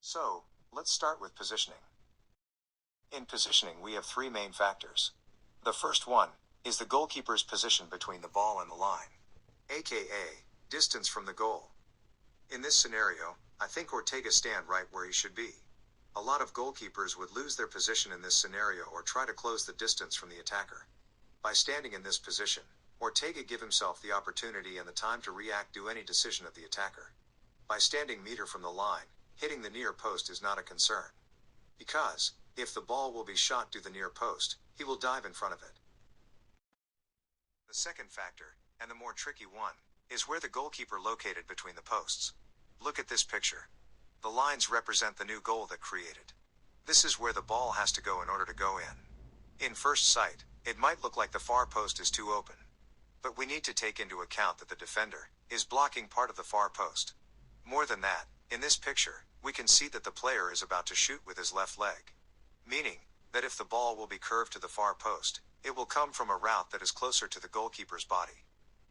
So, let's start with positioning. In positioning we have three main factors. The first one is the goalkeeper's position between the ball and the line, aka distance from the goal. In this scenario, I think Ortega stand right where he should be. A lot of goalkeepers would lose their position in this scenario or try to close the distance from the attacker. By standing in this position, Ortega give himself the opportunity and the time to react to any decision of the attacker. By standing meter from the line, hitting the near post is not a concern. Because, if the ball will be shot to the near post, he will dive in front of it. The second factor, and the more tricky one, is where the goalkeeper located between the posts. Look at this picture. The lines represent the new goal that created. This is where the ball has to go in order to go in. In first sight, it might look like the far post is too open. But we need to take into account that the defender is blocking part of the far post. More than that, in this picture, we can see that the player is about to shoot with his left leg. Meaning, that if the ball will be curved to the far post, it will come from a route that is closer to the goalkeeper's body.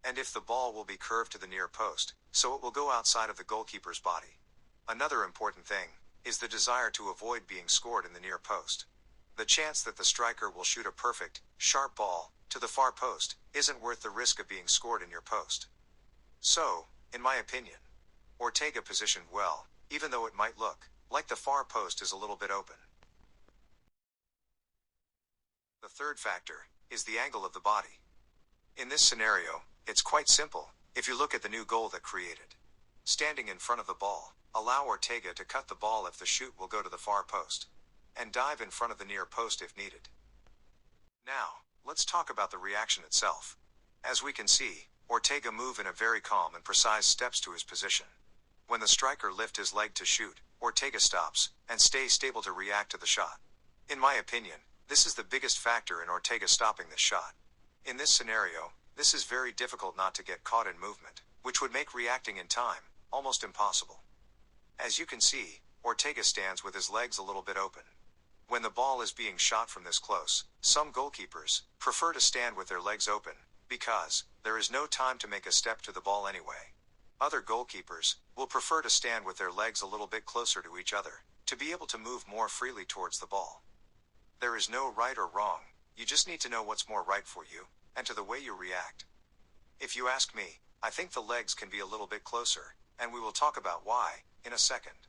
And if the ball will be curved to the near post, so it will go outside of the goalkeeper's body. Another important thing is the desire to avoid being scored in the near post. The chance that the striker will shoot a perfect, sharp ball to the far post isn't worth the risk of being scored in your post. So, in my opinion, Ortega positioned well, even though it might look like the far post is a little bit open. The third factor is the angle of the body. In this scenario, it's quite simple if you look at the new goal that created. Standing in front of the ball, allow Ortega to cut the ball if the shoot will go to the far post, and dive in front of the near post if needed. Now, let's talk about the reaction itself. As we can see, Ortega move in a very calm and precise steps to his position. When the striker lift his leg to shoot, Ortega stops and stays stable to react to the shot. In my opinion, this is the biggest factor in Ortega stopping this shot. In this scenario, this is very difficult not to get caught in movement, which would make reacting in time almost impossible. As you can see, Ortega stands with his legs a little bit open. When the ball is being shot from this close, some goalkeepers prefer to stand with their legs open, because there is no time to make a step to the ball anyway. Other goalkeepers will prefer to stand with their legs a little bit closer to each other, to be able to move more freely towards the ball. There is no right or wrong, you just need to know what's more right for you, and to the way you react. If you ask me, I think the legs can be a little bit closer, and we will talk about why in a second.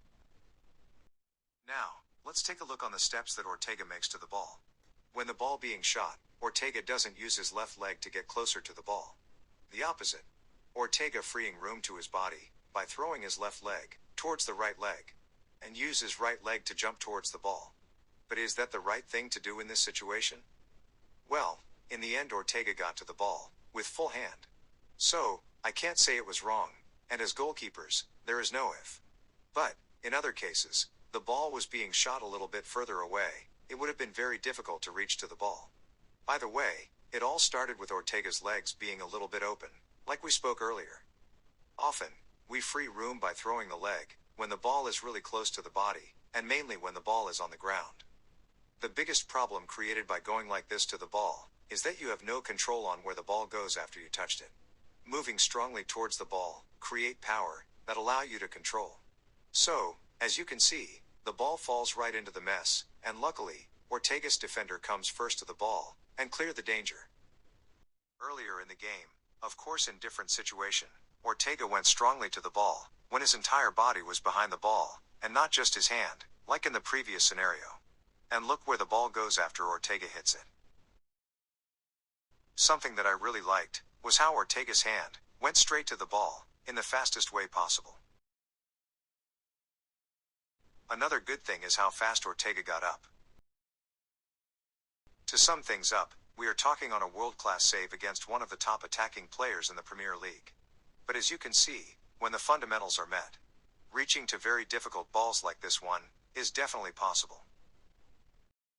Now, let's take a look on the steps that Ortega makes to the ball. When the ball being shot, Ortega doesn't use his left leg to get closer to the ball. The opposite. Ortega freeing room to his body by throwing his left leg towards the right leg, and use his right leg to jump towards the ball. But is that the right thing to do in this situation? Well, in the end Ortega got to the ball with full hand. So, I can't say it was wrong, and as goalkeepers, there is no if. But, in other cases, the ball was being shot a little bit further away, it would have been very difficult to reach to the ball. Either way, it all started with Ortega's legs being a little bit open, like we spoke earlier. Often, we free room by throwing the leg when the ball is really close to the body, and mainly when the ball is on the ground. The biggest problem created by going like this to the ball is that you have no control on where the ball goes after you touched it. Moving strongly towards the ball create power that allow you to control. So, as you can see, the ball falls right into the mess, and luckily, Ortega's defender comes first to the ball and clear the danger. Earlier in the game, of course in different situation, Ortega went strongly to the ball when his entire body was behind the ball, and not just his hand, like in the previous scenario. And look where the ball goes after Ortega hits it. Something that I really liked was how Ortega's hand went straight to the ball in the fastest way possible. Another good thing is how fast Ortega got up. To sum things up, we are talking on a world-class save against one of the top attacking players in the Premier League. But as you can see, when the fundamentals are met, reaching to very difficult balls like this one is definitely possible.